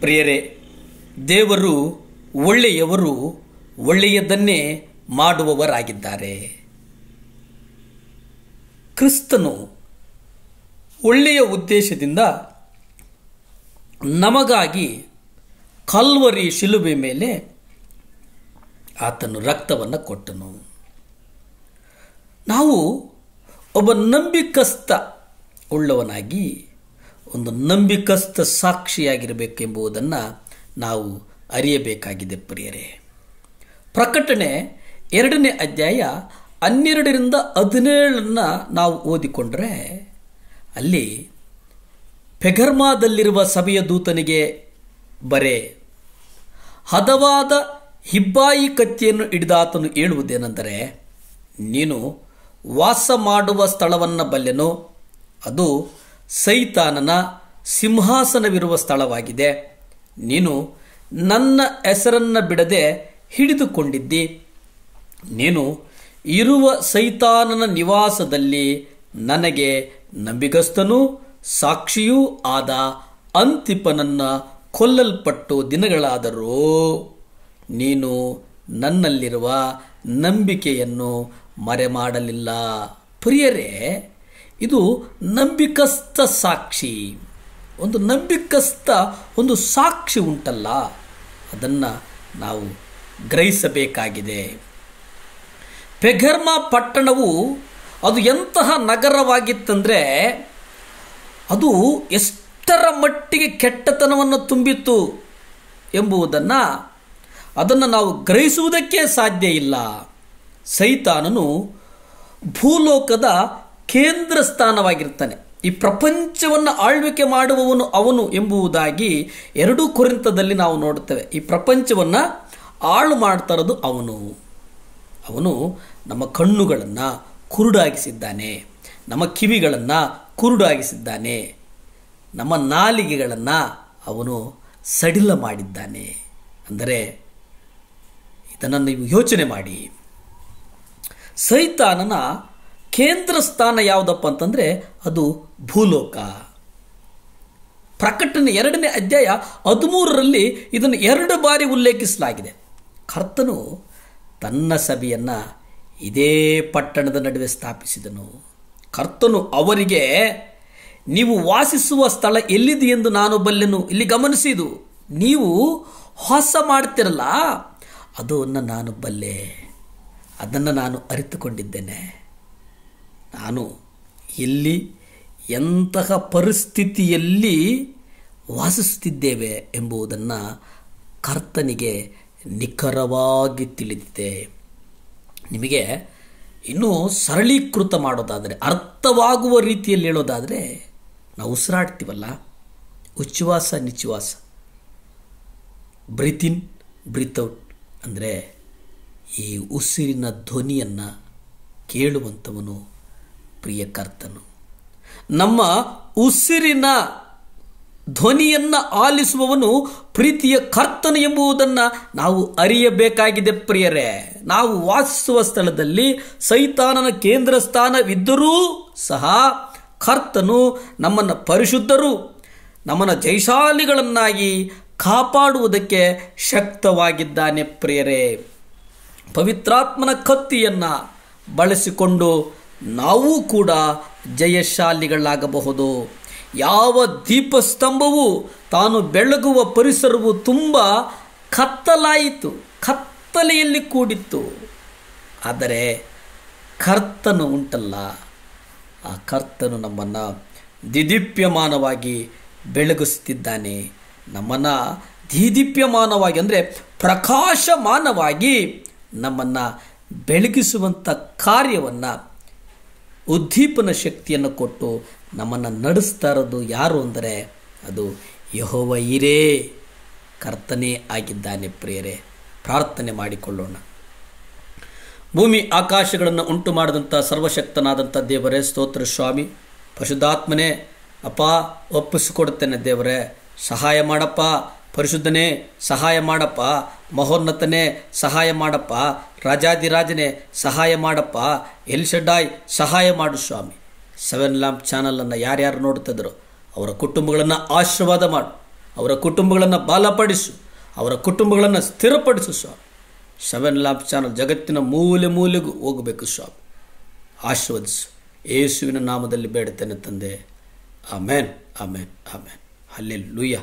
ಪ್ರಿಯರೇ, ದೇವರು ಒಳ್ಳೆಯವರು, ಒಳ್ಳೆಯದನ್ನೇ ಮಾಡುವವರಾಗಿದ್ದಾರೆ. ಕ್ರಿಸ್ತನು ಒಳ್ಳೆಯ ಉದ್ದೇಶದಿಂದ ನಮಗಾಗಿ ಕಲ್ವರಿ ಶಿಲುಬೆ ಮೇಲೆ ಆತನು ರಕ್ತವನ್ನು ಕೊಟ್ಟನು. ನಾವು ಒಬ್ಬ ನಂಬಿಕಸ್ಥ ಉಳ್ಳವನಾಗಿ ಒಂದು ನಂಬಿಕಸ್ಥ ಸಾಕ್ಷಿಯಾಗಿರಬೇಕೆಂಬುದನ್ನು ನಾವು ಅರಿಯಬೇಕಾಗಿದೆ. ಪ್ರಿಯರೇ, ಪ್ರಕಟಣೆ 2ನೇ ಅಧ್ಯಾಯ 12-17 ನಾವು ಓದಿಕೊಂಡ್ರೆ ಅಲ್ಲಿ ಪೆಗರ್ಮಾದಲ್ಲಿರುವ ಸಭೆಯ ದೂತನಿಗೆ ಬರೆ, ಹದವಾದ ಹಿಬ್ಬಾಯಿ ಕತ್ತಿಯನ್ನು ಹಿಡಿದಾತನು ಹೇಳುವುದೇನೆಂದರೆ, ನೀನು ವಾಸ ಮಾಡುವ ಸ್ಥಳವನ್ನು ಬಲ್ಲೆನು, ಅದು ಸೈತಾನನ ಸಿಂಹಾಸನವಿರುವ ಸ್ಥಳವಾಗಿದೆ. ನೀನು ನನ್ನ ಹೆಸರನ್ನು ಬಿಡದೆ ಹಿಡಿದುಕೊಂಡಿದ್ದಿ. ನೀನು ಇರುವ ಸೈತಾನನ ನಿವಾಸದಲ್ಲಿ ನನಗೆ ನಂಬಿಗಸ್ತನೂ ಸಾಕ್ಷಿಯೂ ಆದ ಅಂತಿಪನನ್ನು ಕೊಲ್ಲಲ್ಪಟ್ಟು ದಿನಗಳಾದರೂ ನೀನು ನನ್ನಲ್ಲಿರುವ ನಂಬಿಕೆಯನ್ನು ಮರೆಮಾಡಲಿಲ್ಲ. ಪ್ರಿಯರೇ, ಇದು ನಂಬಿಕಸ್ಥ ಸಾಕ್ಷಿ. ಒಂದು ನಂಬಿಕಸ್ಥ ಒಂದು ಸಾಕ್ಷಿ ಉಂಟಲ್ಲ, ಅದನ್ನು ನಾವು ಗ್ರಹಿಸಬೇಕಾಗಿದೆ. ಪೆಗರ್ಮ ಪಟ್ಟಣವು ಅದು ಎಂತಹ ನಗರವಾಗಿತ್ತಂದರೆ, ಅದು ಎಷ್ಟರ ಮಟ್ಟಿಗೆ ಕೆಟ್ಟತನವನ್ನು ತುಂಬಿತ್ತು ಎಂಬುದನ್ನು ಅದನ್ನು ನಾವು ಗ್ರಹಿಸುವುದಕ್ಕೆ ಸಾಧ್ಯ ಇಲ್ಲ. ಸೈತಾನನು ಭೂಲೋಕದ ಕೇಂದ್ರ ಸ್ಥಾನವಾಗಿರ್ತಾನೆ. ಈ ಪ್ರಪಂಚವನ್ನು ಆಳ್ವಿಕೆ ಮಾಡುವವನು ಅವನು ಎಂಬುದಾಗಿ 2 ಕೊರಿಂಥದಲ್ಲಿ ನಾವು ನೋಡುತ್ತೇವೆ. ಈ ಪ್ರಪಂಚವನ್ನು ಆಳು ಮಾಡ್ತಾ ಇರೋದು ಅವನು ನಮ್ಮ ಕಣ್ಣುಗಳನ್ನು ಕುರುಡಾಗಿಸಿದ್ದಾನೆ, ನಮ್ಮ ಕಿವಿಗಳನ್ನು ಕುರುಡಾಗಿಸಿದ್ದಾನೆ, ನಮ್ಮ ನಾಲಿಗೆಗಳನ್ನು ಅವನು ಸಡಿಲ ಮಾಡಿದ್ದಾನೆ. ಅಂದರೆ ಇದನ್ನು ನೀವು ಯೋಚನೆ ಮಾಡಿ. ಸೈತಾನನ ಕೇಂದ್ರ ಸ್ಥಾನ ಯಾವುದಪ್ಪ ಅಂತಂದರೆ ಅದು ಭೂಲೋಕ. ಪ್ರಕಟಣೆ 2ನೇ ಅಧ್ಯಾಯ 13 ಇದನ್ನು 2 ಬಾರಿ ಉಲ್ಲೇಖಿಸಲಾಗಿದೆ. ಕರ್ತನು ತನ್ನ ಸಭೆಯನ್ನು ಇದೇ ಪಟ್ಟಣದ ನಡುವೆ ಸ್ಥಾಪಿಸಿದನು. ಕರ್ತನು ಅವರಿಗೆ, ನೀವು ವಾಸಿಸುವ ಸ್ಥಳ ಎಲ್ಲಿದೆ ಎಂದು ನಾನು ಬಲ್ಲೆನು. ಇಲ್ಲಿ ಗಮನಿಸಿದು, ನೀವು ವಾಸ ಮಾಡ್ತಿರಲ್ಲ, ಅದನ್ನು ನಾನು ಬಲ್ಲೆ, ಅದನ್ನು ನಾನು ಅರಿತುಕೊಂಡಿದ್ದೇನೆ. ನಾನು ಎಲ್ಲಿ ಎಂತಹ ಪರಿಸ್ಥಿತಿಯಲ್ಲಿ ವಾಸಿಸುತ್ತಿದ್ದೇವೆ ಎಂಬುದನ್ನು ಕರ್ತನಿಗೆ ನಿಖರವಾಗಿ ತಿಳಿದಿದೆ. ನಿಮಗೆ ಇನ್ನೂ ಸರಳೀಕೃತ ಮಾಡೋದಾದರೆ, ಅರ್ಥವಾಗುವ ರೀತಿಯಲ್ಲಿ ಹೇಳೋದಾದರೆ, ನಾವು ಉಸಿರಾಡ್ತೀವಲ್ಲ, ಉಚ್ಛ್ವಾಸ ನಿಶ್ವಾಸ, ಬ್ರೀತ್ ಇನ್ ಬ್ರೀತ್ ಔಟ್, ಅಂದರೆ ಈ ಉಸಿರಿನ ಧ್ವನಿಯನ್ನು ಕೇಳುವಂಥವನು ಪ್ರಿಯ ಕರ್ತನು. ನಮ್ಮ ಉಸಿರಿನ ಧ್ವನಿಯನ್ನು ಆಲಿಸುವವನು ಪ್ರೀತಿಯ ಕರ್ತನು ಎಂಬುದನ್ನು ನಾವು ಅರಿಯಬೇಕಾಗಿದೆ. ಪ್ರಿಯರೇ, ನಾವು ವಾಸಿಸುವ ಸ್ಥಳದಲ್ಲಿ ಸೈತಾನನ ಕೇಂದ್ರ ಸ್ಥಾನವಿದ್ದರೂ ಸಹ ಕರ್ತನು ನಮ್ಮನ್ನು ಪರಿಶುದ್ಧರು, ನಮ್ಮನ್ನು ಜಯಶಾಲಿಗಳನ್ನಾಗಿ ಕಾಪಾಡುವುದಕ್ಕೆ ಶಕ್ತವಾಗಿದ್ದಾನೆ. ಪ್ರಿಯರೇ, ಪವಿತ್ರಾತ್ಮನ ಕತ್ತಿಯನ್ನು ಬಳಸಿಕೊಂಡು ನಾವು ಕೂಡ ಜಯಶಾಲಿಗಳಾಗಬಹುದು. ಯಾವ ದೀಪಸ್ತಂಭವು ತಾನು ಬೆಳಗುವ ಪರಿಸರವು ತುಂಬ ಕತ್ತಲಾಯಿತು, ಕತ್ತಲೆಯಲ್ಲಿ ಕೂಡಿತ್ತು. ಆದರೆ ಕರ್ತನು ಉಂಟಲ್ಲ, ಆ ಕರ್ತನು ನಮ್ಮನ್ನು ದಿದೀಪ್ಯಮಾನವಾಗಿ ಬೆಳಗಿಸುತ್ತಿದ್ದಾನೆ. ನಮ್ಮನ್ನು ದಿದೀಪ್ಯಮಾನವಾಗಿ ಅಂದರೆ ಪ್ರಕಾಶಮಾನವಾಗಿ ನಮ್ಮನ್ನು ಬೆಳಗಿಸುವಂಥ ಕಾರ್ಯವನ್ನು, ಉದ್ದೀಪನ ಶಕ್ತಿಯನ್ನು ಕೊಟ್ಟು ನಮ್ಮನ್ನು ನಡೆಸ್ತಾ ಇರೋದು ಯಾರು ಅಂದರೆ ಅದು ಯೆಹೋವ ಈರೇ, ಕರ್ತನೇ ಆಗಿದ್ದಾನೆ. ಪ್ರಿಯರೇ, ಪ್ರಾರ್ಥನೆ ಮಾಡಿಕೊಳ್ಳೋಣ. ಭೂಮಿ ಆಕಾಶಗಳನ್ನು ಉಂಟು ಮಾಡಿದಂಥ ಸರ್ವಶಕ್ತನಾದಂಥ ದೇವರೇ, ಸ್ತೋತ್ರ ಸ್ವಾಮಿ. ಪರಿಶುದ್ಧಾತ್ಮನೇ, ಅಪ್ಪ ಒಪ್ಪಿಸಿಕೊಡುತ್ತೇನೆ ದೇವರೇ, ಸಹಾಯ ಮಾಡಪ್ಪ. ಪರಿಶುದ್ಧನೇ ಸಹಾಯ ಮಾಡಪ್ಪ. ಮಹೋನ್ನತನೇ ಸಹಾಯ ಮಾಡಪ್ಪ. ರಾಜಾದಿರಾಜನೇ ಸಹಾಯ ಮಾಡಪ್ಪ. ಎಲ್ ಶಡ್ಡಾಯ್ ಸಹಾಯ ಮಾಡು ಸ್ವಾಮಿ. 7 ಲ್ಯಾಂಪ್ ಚಾನಲನ್ನು ಯಾರ್ಯಾರು ನೋಡ್ತಿದ್ರು ಅವರ ಕುಟುಂಬಗಳನ್ನು ಆಶೀರ್ವಾದ ಮಾಡು. ಅವರ ಕುಟುಂಬಗಳನ್ನು ಬಲಪಡಿಸು, ಅವರ ಕುಟುಂಬಗಳನ್ನು ಸ್ಥಿರಪಡಿಸು ಸ್ವಾಮಿ. 7 ಲ್ಯಾಂಪ್ ಚಾನಲ್ ಜಗತ್ತಿನ ಮೂಲೆ ಮೂಲೆಗೂ ಹೋಗಬೇಕು ಸ್ವಾಮಿ. ಆಶೀರ್ವದಿಸು. ಯೇಸುವಿನ ನಾಮದಲ್ಲಿ ಬೇಡುತ್ತೇನೆ ತಂದೆ. ಆಮೇನ್, ಆಮೇನ್, ಆಮೇನ್. ಹಲ್ಲೆಲೂಯಾ.